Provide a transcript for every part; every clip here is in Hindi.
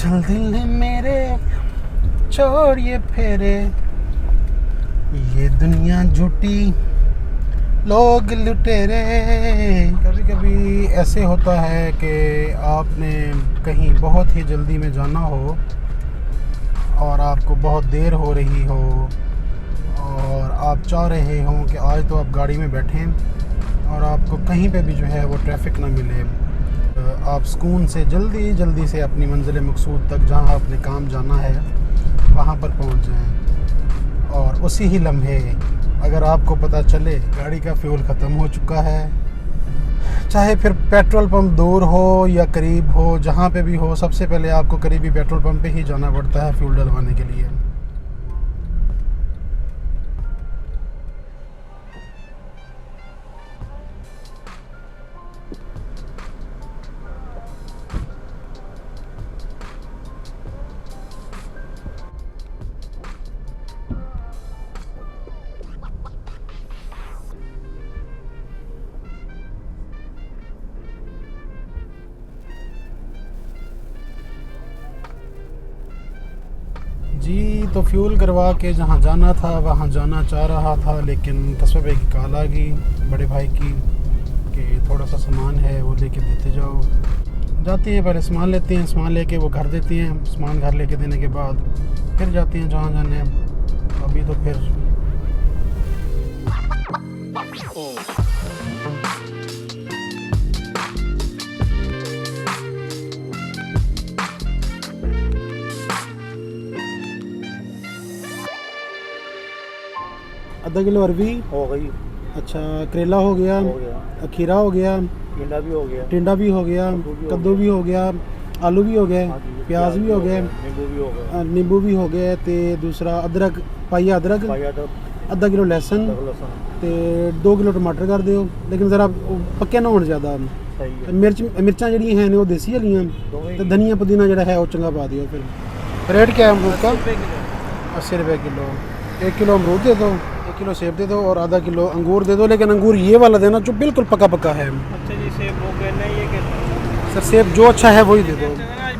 चल दिल मेरे छोड़ ये फेरे, ये दुनिया झूठी लोग लुटेरे। कभी कभी ऐसे होता है कि आपने कहीं बहुत ही जल्दी में जाना हो और आपको बहुत देर हो रही हो और आप चाह रहे हों कि आज तो आप गाड़ी में बैठें और आपको कहीं पे भी जो है वो ट्रैफिक ना मिले, आप सुकून से जल्दी से अपनी मंजिल मकसूद तक जहां आपने काम जाना है वहां पर पहुंच जाएं। और उसी ही लम्हे अगर आपको पता चले गाड़ी का फ्यूल ख़त्म हो चुका है, चाहे फिर पेट्रोल पंप दूर हो या करीब हो, जहाँ पे भी हो, सबसे पहले आपको करीबी पेट्रोल पंप पे ही जाना पड़ता है फ्यूल डलवाने के लिए। जी तो फ्यूल करवा के जहाँ जाना था वहाँ जाना चाह रहा था, लेकिन कस्बे की कॉल आ गई बड़े भाई की कि थोड़ा सा सामान है वो लेके देते जाओ। जाते हैं, पहले सामान लेते हैं, सामान लेके वो घर देती हैं, सामान घर लेके देने के बाद फिर जाते हैं जहाँ जाने हैं। अभी तो फिर आधा किलो अरबी हो गई। अच्छा, करेला हो गया, खीरा हो गया, टिंडा भी हो गया, टिंडा भी हो गया, कद्दू भी हो गया, आलू भी हो गए, प्याज भी हो गए, नींबू भी हो गया, नींबू भी हो गए, ते दूसरा अदरक पाइया अदरक, आधा किलो लहसुन ते 2 किलो टमाटर कर दिओ, लेकिन ज़रा पक्के ना होने ज़्यादा। मिर्चां जड़ी हैं वो देसी वालियां, तो धनिया पुदीना जड़ा है वो चंगा पा दियो। फिर रेट क्या है अमरूद का? 80 रुपये किलो। 1 किलो अमरूद दे दो, 1 किलो सेब दे दो और आधा किलो अंगूर दे दो, लेकिन अंगूर ये वाला देना जो बिल्कुल पका है। अच्छा जी, सेब हो गए नहीं ये के सर सेब जो अच्छा है वही दे दो।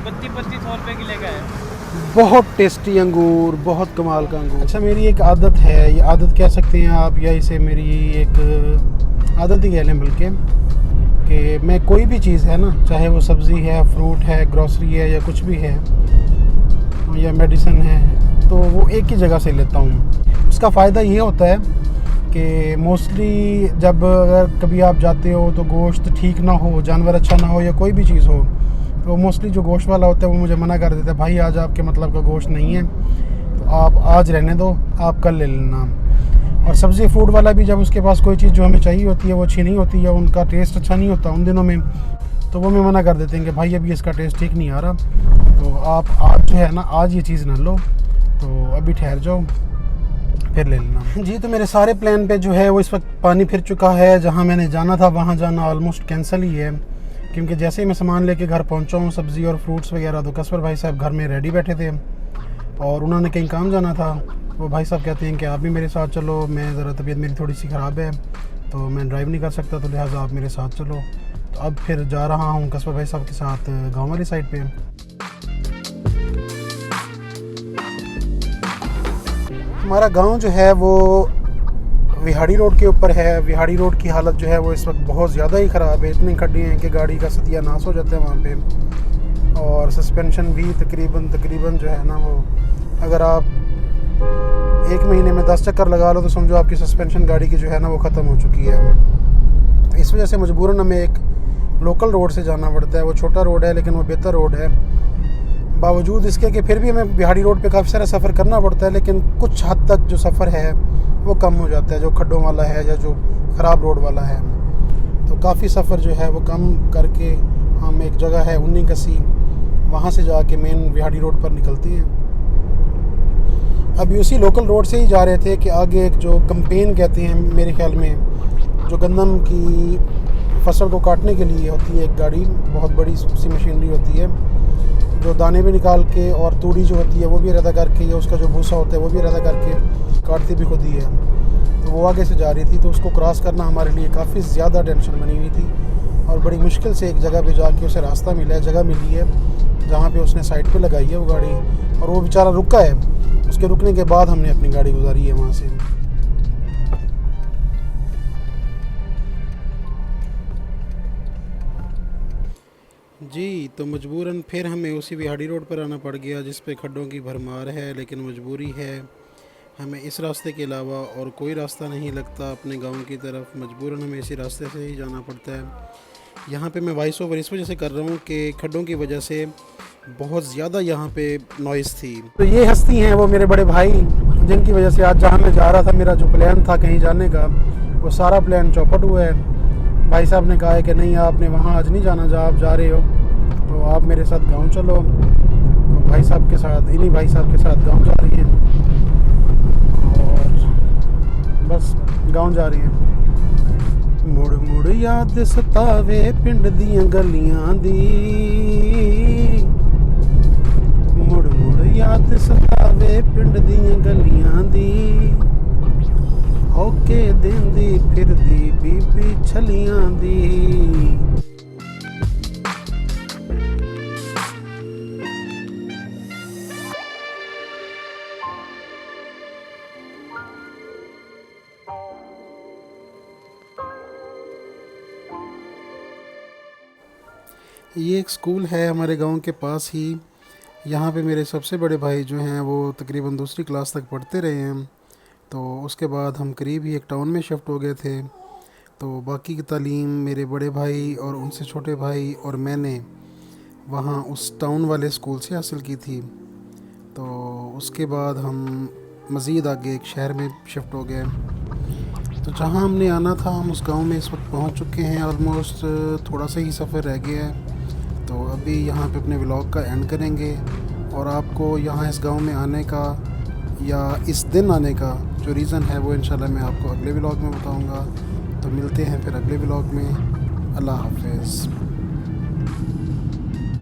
32-35 रुपए किलो का है। बहुत टेस्टी अंगूर, बहुत कमाल का अंगूर। अच्छा, मेरी एक आदत है, ये आदत कह सकते हैं आप या इसे मेरी एक आदत ही कह लें बल्कि, कि मैं कोई भी चीज़ है ना, चाहे वो सब्ज़ी है, फ्रूट है, ग्रॉसरी है या कुछ भी है या मेडिसिन है, तो वो एक ही जगह से लेता हूँ। उसका फ़ायदा ये होता है कि मोस्टली जब अगर कभी आप जाते हो तो गोश्त ठीक ना हो, जानवर अच्छा ना हो या कोई भी चीज़ हो, तो मोस्टली जो गोश्त वाला होता है वो मुझे मना कर देता है, भाई आज आपके मतलब का गोश्त नहीं है, तो आप आज रहने दो, आप कल ले लेना। और सब्ज़ी फ्रूट वाला भी जब उसके पास कोई चीज़ जो हमें चाहिए होती है वो अच्छी नहीं होती या उनका टेस्ट अच्छा नहीं होता उन दिनों में, तो वो हमें मना कर देते हैं कि भाई अभी इसका टेस्ट ठीक नहीं आ रहा, तो आप आज जो है ना, आज ये चीज़ ना लो, तो अभी ठहर जाओ फिर ले लेना। जी तो मेरे सारे प्लान पे जो है वो इस वक्त पानी फिर चुका है। जहाँ मैंने जाना था वहाँ जाना ऑलमोस्ट कैंसिल ही है, क्योंकि जैसे ही मैं सामान लेके घर पहुँचा हूँ, सब्ज़ी और फ्रूट्स वगैरह, तो कसवर भाई साहब घर में रेडी बैठे थे और उन्होंने कहीं काम जाना था। वो भाई साहब कहते हैं कि आप भी मेरे साथ चलो, मैं ज़रा तबीयत मेरी थोड़ी सी ख़राब है तो मैं ड्राइव नहीं कर सकता, तो लिहाजा आप मेरे साथ चलो। तो अब फिर जा रहा हूँ कसवर भाई साहब के साथ गाँव वाली साइड पर। हमारा गांव जो है वो विहाड़ी रोड के ऊपर है। विहाड़ी रोड की हालत जो है वो इस वक्त बहुत ज़्यादा ही ख़राब है, इतनी खड्डी हैं कि गाड़ी का सत्यानाश हो जाता है वहाँ पे। और सस्पेंशन भी तकरीबन जो है ना, वो अगर आप 1 महीने में 10 चक्कर लगा लो तो समझो आपकी सस्पेंशन गाड़ी की जो है ना वो ख़त्म हो चुकी है। तो इस वजह से मजबूरन हमें एक लोकल रोड से जाना पड़ता है। वो छोटा रोड है लेकिन वो बेहतर रोड है, बावजूद इसके कि फिर भी हमें बिहाड़ी रोड पे काफ़ी सारा सफ़र करना पड़ता है, लेकिन कुछ हद तक जो सफ़र है वो कम हो जाता है, जो खड्डों वाला है या जो ख़राब रोड वाला है। तो काफ़ी सफ़र जो है वो कम करके हम एक जगह है 19 कसी, वहाँ से जाके मेन बिहाड़ी रोड पर निकलते हैं। अभी उसी लोकल रोड से ही जा रहे थे कि आगे एक जो कंपेन कहते हैं मेरे ख्याल में, जो गंदम की फसल को काटने के लिए होती है एक गाड़ी, बहुत बड़ी सी मशीनरी होती है जो दाने भी निकाल के और तूड़ी जो होती है वो भी रदा करके, या उसका जो भूसा होता है वो भी रदा करके काटती भी खुद ही है। तो वो आगे से जा रही थी, तो उसको क्रॉस करना हमारे लिए काफ़ी ज़्यादा टेंशन बनी हुई थी और बड़ी मुश्किल से एक जगह पे जाके उसे रास्ता मिला है, जगह मिली है जहाँ पे उसने साइड पे लगाई है वो गाड़ी, और वो बेचारा रुका है। उसके रुकने के बाद हमने अपनी गाड़ी गुजारी है वहाँ से। जी, तो मजबूरन फिर हमें उसी बिहाड़ी रोड पर आना पड़ गया जिस पे खड्डों की भरमार है, लेकिन मजबूरी है, हमें इस रास्ते के अलावा और कोई रास्ता नहीं लगता अपने गांव की तरफ। मजबूरन हमें इसी रास्ते से ही जाना पड़ता है। यहाँ पे मैं वॉइस ओवर इस वजह से कर रहा हूँ कि खड्डों की वजह से बहुत ज़्यादा यहाँ पे नॉइज़ थी। तो ये हस्ती हैं वो मेरे बड़े भाई, जिनकी वजह से आज जहाँ मैं जा रहा था, मेरा जो प्लान था कहीं जाने का, वो सारा प्लान चौपट हुआ है। भाई साहब ने कहा है कि नहीं, आपने वहाँ आज नहीं जाना जहाँ आप जा रहे हो, तो आप मेरे साथ गाँव चलो। तो भाई साहब के साथ, इन्हीं भाई साहब के साथ गाँव जा रही हैं, और बस गाँव जा रही हैं। मुड़ मुड़ याद सतावे पिंड दियां गलियां दी, मुड़ मुड़ याद सतावे पिंड दियां गलियां दी, होके देंदी फिरदी बीबी छलियां दी। ये एक स्कूल है हमारे गांव के पास ही। यहाँ पे मेरे सबसे बड़े भाई जो हैं वो तकरीबन दूसरी क्लास तक पढ़ते रहे हैं। तो उसके बाद हम करीब ही एक टाउन में शिफ्ट हो गए थे। तो बाकी की तालीम मेरे बड़े भाई और उनसे छोटे भाई और मैंने वहाँ उस टाउन वाले स्कूल से हासिल की थी। तो उसके बाद हम मज़ीद आगे एक शहर में शिफ्ट हो गए। तो जहाँ हमने आना था हम उस गांव में इस वक्त पहुँच चुके हैं। ऑलमोस्ट थोड़ा सा ही सफ़र रह गया है। तो अभी यहाँ पे अपने व्लॉग का एंड करेंगे, और आपको यहाँ इस गांव में आने का या इस दिन आने का जो रीज़न है वो इंशाल्लाह मैं आपको अगले व्लॉग में बताऊँगा। तो मिलते हैं फिर अगले व्लॉग में। अल्लाह हाफ़िज़।